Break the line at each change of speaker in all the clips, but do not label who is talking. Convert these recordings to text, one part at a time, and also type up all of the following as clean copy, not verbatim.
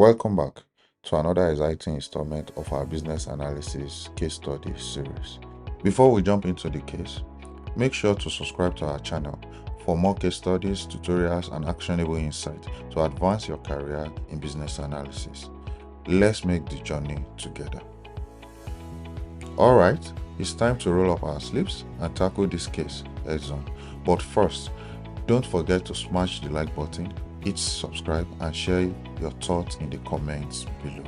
Welcome back to another exciting installment of our business analysis case study series. Before we jump into the case, make sure to subscribe to our channel for more case studies, tutorials, and actionable insights to advance your career in business analysis. Let's make the journey together. Alright, it's time to roll up our sleeves and tackle this case heads on. But first, don't forget to smash the like button, hit subscribe, and share your thoughts in the comments below.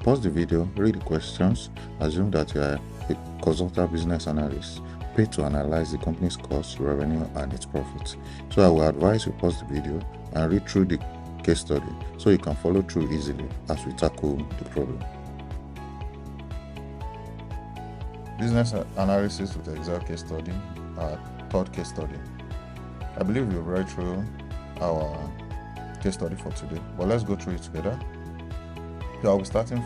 Pause the video, read the questions, assume that you are a consultant business analyst paid to analyze the company's costs, revenue, and its profits. So I will advise you pause the video and read through the case study so you can follow through easily as we tackle the problem. Business analysis with Excel case study, our third case study. I believe we've read through our case study for today, but let's go through it together. So I'll be starting.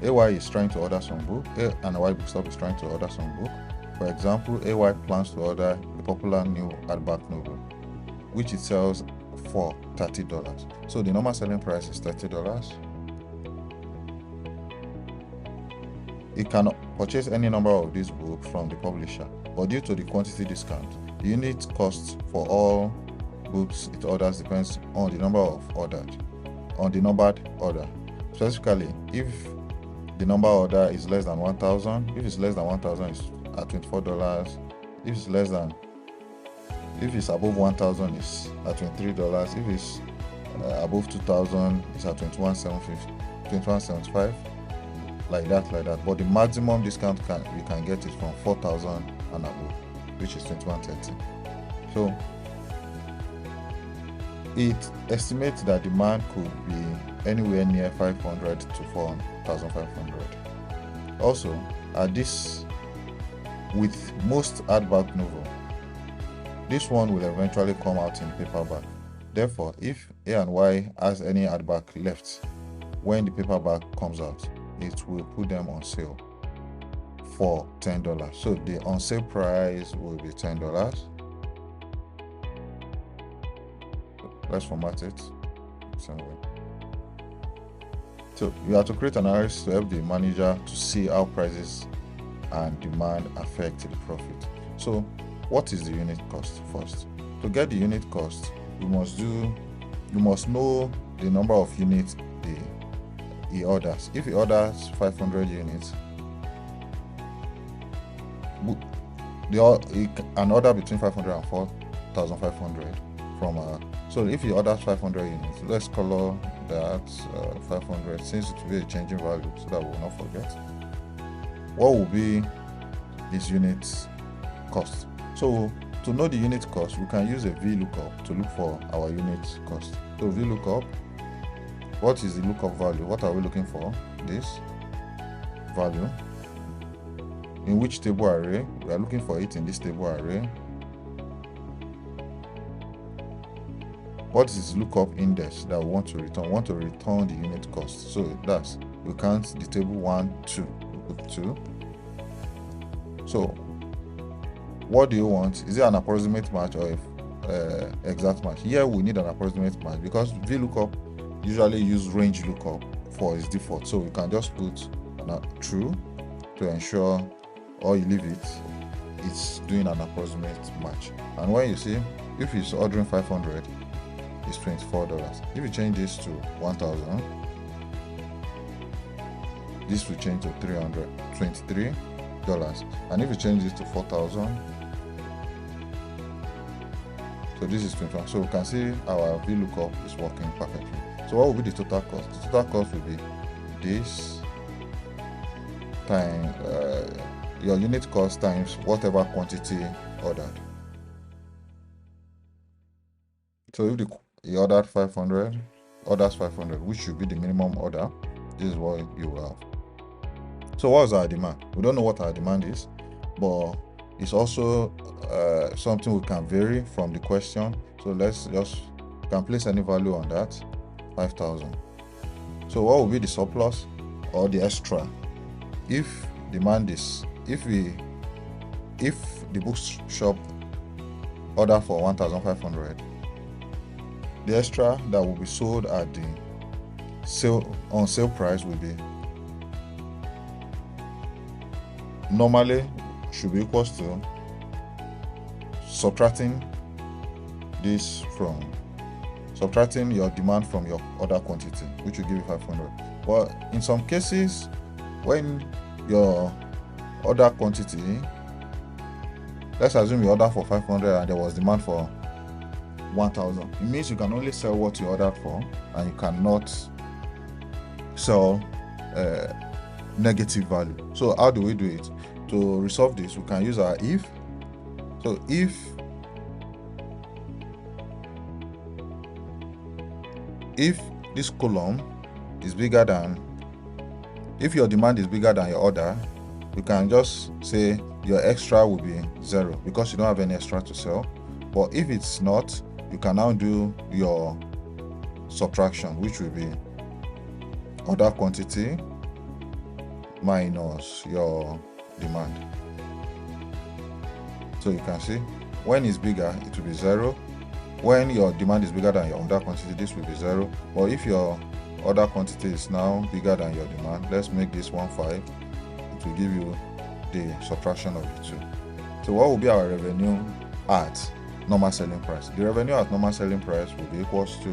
AY is trying to order some book. A and Y Bookstop is trying to order some book. For example, AY plans to order a popular new hardback novel, which it sells for $30. So the normal selling price is $30. It can purchase any number of these books from the publisher, but due to the quantity discount, the unit cost for all books it orders depends on the number of numbered order. Specifically, if the number order is less than 1,000, if it's less than 1,000, it's at $24. If it's above 1,000, it's at $23. If it's above 2,000, it's at $21.75. Like that. But the maximum discount you can get it from 4,000 and above, which is $21.30. So it estimates that demand could be anywhere near 500 to 4,500. Also, with most hardback novel, this one will eventually come out in paperback. Therefore, if A and Y has any hardback left when the paperback comes out, it will put them on sale for $10. So the on sale price will be $10. Let's format it same way. So you have to create an analysis to help the manager to see how prices and demand affect the profit. So what is the unit cost? First, to get the unit cost, you must know the number of units he orders. If he orders 500 units, he can order between 500 and 4,500 from so if he orders 500 units, let's color that 500 since it will be a changing value so that we will not forget. What will be his unit cost? So to know the unit cost, we can use a VLOOKUP to look for our unit cost. So VLOOKUP, what is the lookup value? What are we looking for? This value. In which table array? We are looking for it in this table array. What is lookup index that we want to return? We want to return the unit cost. So that's, we count the table 1, 2. We put 2. So what do you want? Is it an approximate match or exact match? Here we need an approximate match because VLOOKUP usually use range lookup for its default. So we can just put true to ensure, or you leave it, it's doing an approximate match. And when you see, if it's ordering 500, it's $24. If you change this to 1,000, this will change to $323. And if you change this to 4,000, so this is 21. So we can see our VLOOKUP is working perfectly. So what will be the total cost? The total cost will be this time your unit cost times whatever quantity ordered. So if he orders 500, which should be the minimum order, this is what you will have. So what's our demand? We don't know what our demand is, but it's also something we can vary from the question. So let's just can place any value on that, 5,000. So what will be the surplus or the extra? If demand is, if the bookshop order for 1,500, the extra that will be sold at the on sale price will be normally should be equals to subtracting your demand from your order quantity, which will give you 500. But in some cases, when your order quantity, let's assume you ordered for 500 and there was demand for 1000, it means you can only sell what you ordered for and you cannot sell negative value. So how do we do it? To resolve this, we can use our if. So if this column is bigger than, if your demand is bigger than your order, you can just say your extra will be 0 because you don't have any extra to sell. But if it's not, you can now do your subtraction, which will be order quantity minus your demand. So you can see when it's bigger, it will be 0. When your demand is bigger than your order quantity, this will be 0. But if your order quantity is now bigger than your demand, let's make this 15, it will give you the subtraction of the two. So what will be our revenue at normal selling price? The revenue at normal selling price will be equals to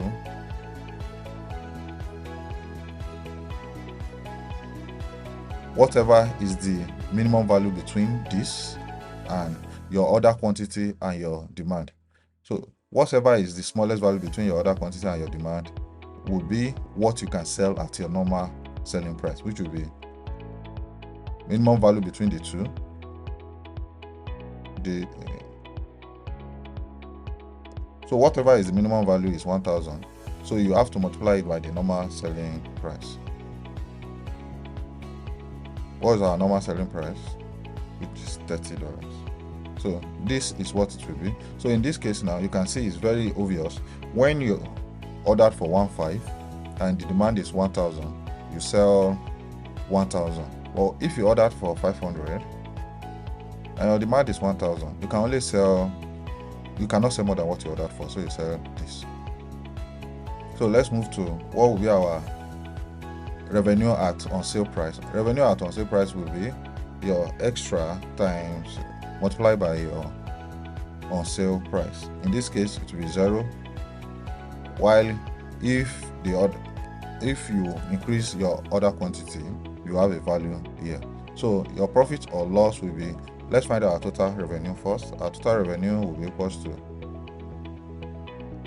whatever is the minimum value between this and your order quantity and your demand. So whatever is the smallest value between your order quantity and your demand will be what you can sell at your normal selling price, which will be minimum value between the two. So whatever is the minimum value is 1000. So you have to multiply it by the normal selling price. What is our normal selling price? Which is $30. So this is what it will be. So in this case now, you can see it's very obvious. When you ordered for 15 and the demand is 1000, you sell 1000. Well, if you ordered for 500 and your demand is 1000, you cannot sell more than what you ordered for, so you sell this. So let's move to what will be our revenue at on sale price. Revenue at on sale price will be your extra times multiplied by your on sale price. In this case, it will be 0. While if you increase your order quantity, you have a value here. So your profit or loss will be, let's find out our total revenue first. Our total revenue will be equals to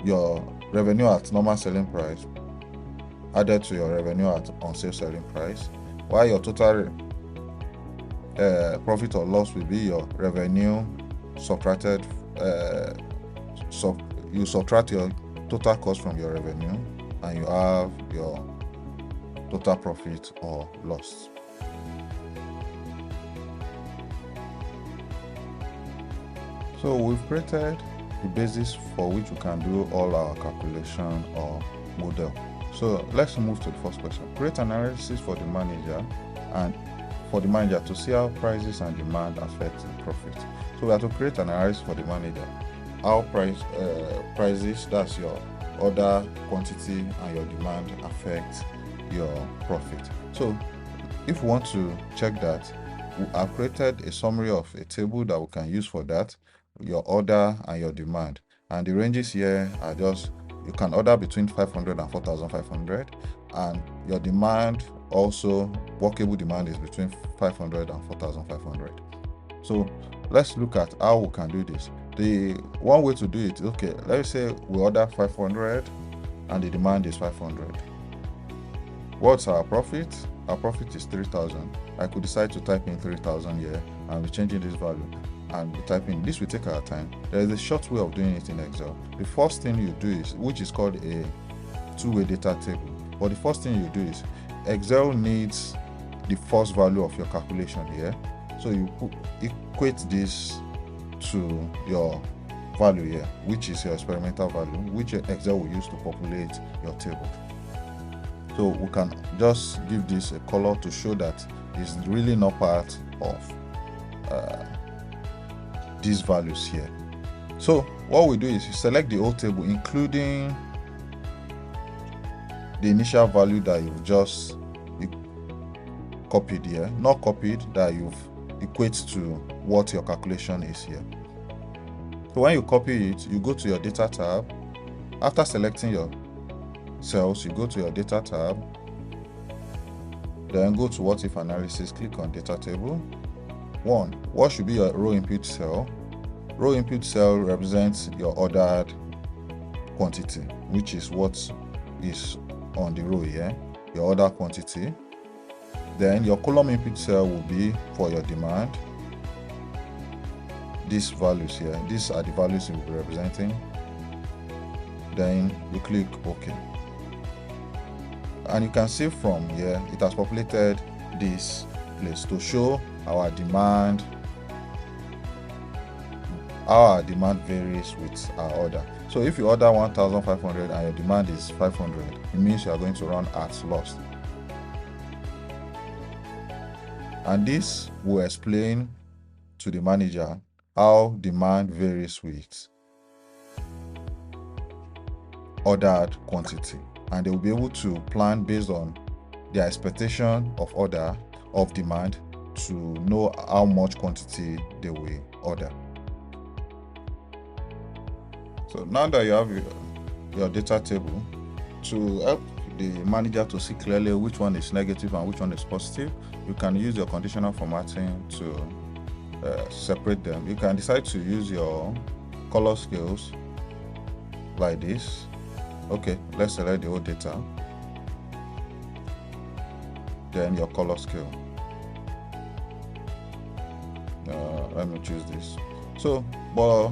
your revenue at normal selling price added to your revenue at on sale selling price, while your total profit or loss will be your revenue subtracted, you subtract your total cost from your revenue and you have your total profit or loss. So we've created the basis for which we can do all our calculation or model. So let's move to the first question. Create an analysis for the manager to see how prices and demand affect the profit. So we have to create an analysis for the manager. How prices, that's your order quantity, and your demand affect your profit. So if we want to check that, we have created a summary of a table that we can use for that, your order and your demand. And the ranges here are just, you can order between 500 and 4500, and your demand also, workable demand, is between 500 and 4500. So let's look at how we can do this. The one way to do it, okay, let's say we order 500 and the demand is 500. What's our profit? Our profit is 3000. I could decide to type in 3000 here and be changing this value, and we type in, this will take our time. There is a short way of doing it in Excel. The first thing you do is, which is called a two-way data table, but the first thing you do is, Excel needs the first value of your calculation here, so you equate this to your value here, which is your experimental value, which Excel will use to populate your table. So we can just give this a color to show that it's really not part of these values here. So what we do is you select the whole table, including the initial value that you copied here, not copied, that you've equate to what your calculation is here. So when you copy it, you go to your data tab. After selecting your cells, you go to your data tab, then go to what if analysis, click on data table. 1. What should be your row input cell? Row input cell represents your ordered quantity, which is what is on the row here, your order quantity. Then your column input cell will be for your demand. These values here, these are the values you will be representing. Then you click OK. And you can see from here, it has populated this place to show our demand, how our demand varies with our order. So if you order 1,500 and your demand is 500, it means you are going to run at loss. And this will explain to the manager how demand varies with ordered quantity, and they will be able to plan based on their expectation of order of demand to know how much quantity they will order. So now that you have your data table, to help the manager to see clearly which one is negative and which one is positive, you can use your conditional formatting to separate them. You can decide to use your color scales like this. Okay, let's select the whole data, then your color scale. Let me choose this. So, but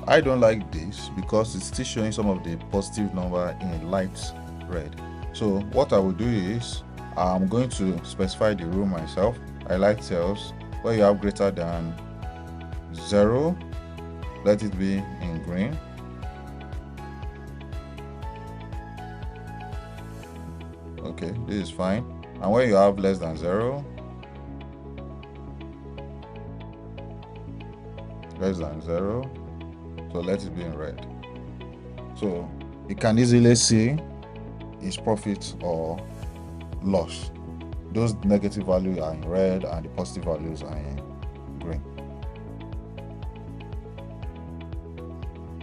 I don't like this because it's still showing some of the positive number in light red. So what I will do is I'm going to specify the row myself. I like cells where you have greater than 0, let it be in green. Okay, this is fine. And where you have less than 0, so let it be in red. So you can easily see is profit or loss. Those negative values are in red and the positive values are in green.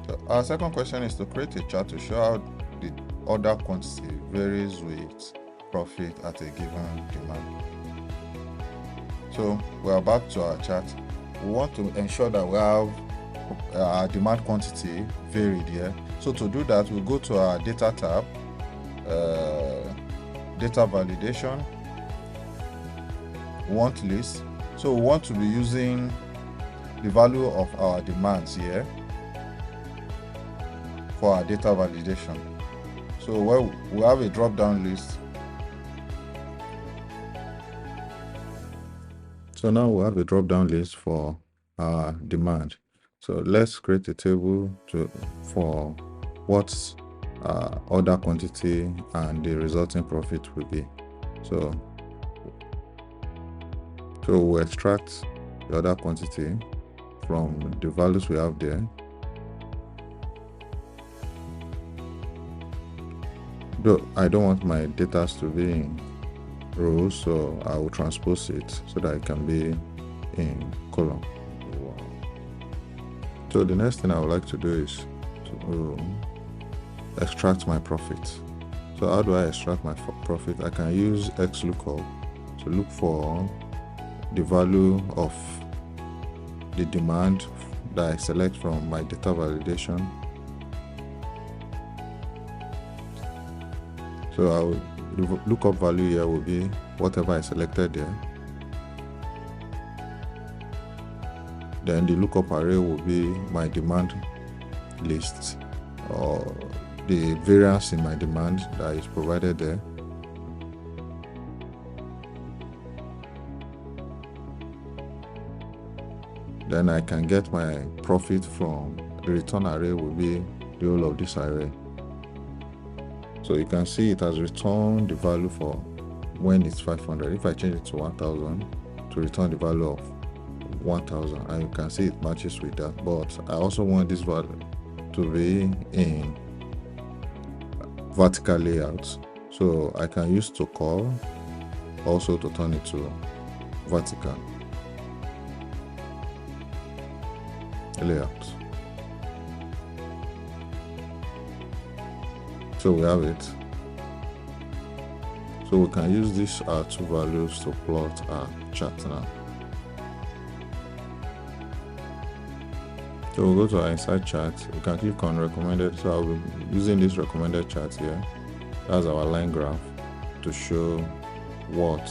So our second question is to create a chart to show how the order quantity varies with profit at a given demand. So we are back to our chart. We want to ensure that we have our demand quantity varied here. So to do that, we'll go to our data tab, data validation, want list. So we want to be using the value of our demands here for our data validation. So where we have a drop down list. So now we have a drop down list for our demand. So let's create a table for what order quantity and the resulting profit will be. So we'll extract the order quantity from the values we have there. Though I don't want my data to be in rows, so I will transpose it so that it can be in column. So the next thing I would like to do is to extract my profit. So how do I extract my profit? I can use XLOOKUP to look for the value of the demand that I select from my data validation. So the lookup value here will be whatever I selected there. Then the lookup array will be my demand list, or the variance in my demand that is provided there. Then I can get my profit from the return array will be the whole of this array. So you can see it has returned the value for when it's 500. If I change it to 1000 to return the value of 1000, and you can see it matches with that. But I also want this value to be in vertical layout. So I can use TOCOL also to turn it to vertical layout. So we have it. So we can use these two values to plot our chart now. So we'll go to our inside chart. We can click on recommended. So I'll be using this recommended chart here. That's our line graph to show what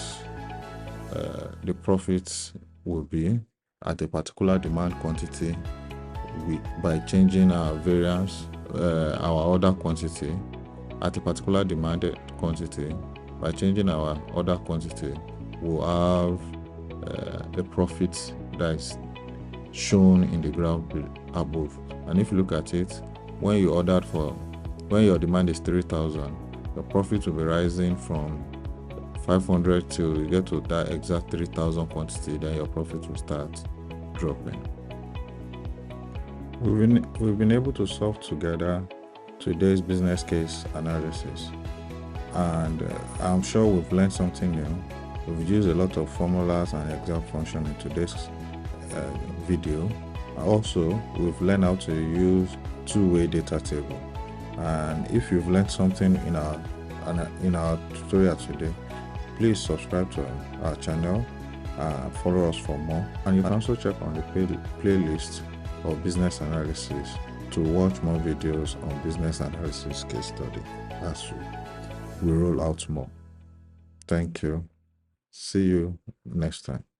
the profits will be at a particular demand quantity by changing our variance, our order quantity at a particular demanded quantity. By changing our order quantity, we'll have the profit that is shown in the graph above. And if you look at it, when your demand is 3,000, the profit will be rising from 500 till you get to that exact 3,000 quantity. Then your profit will start dropping. We've been able to solve together today's business case analysis, and I'm sure we've learned something new. We've used a lot of formulas and Excel function in today's video. Also, we've learned how to use two-way data table. And if you've learned something in our tutorial today, please subscribe to our channel, follow us for more, and you can also check on the playlist of business analysis to watch more videos on business analysis case study as we roll out more. Thank you. See you next time.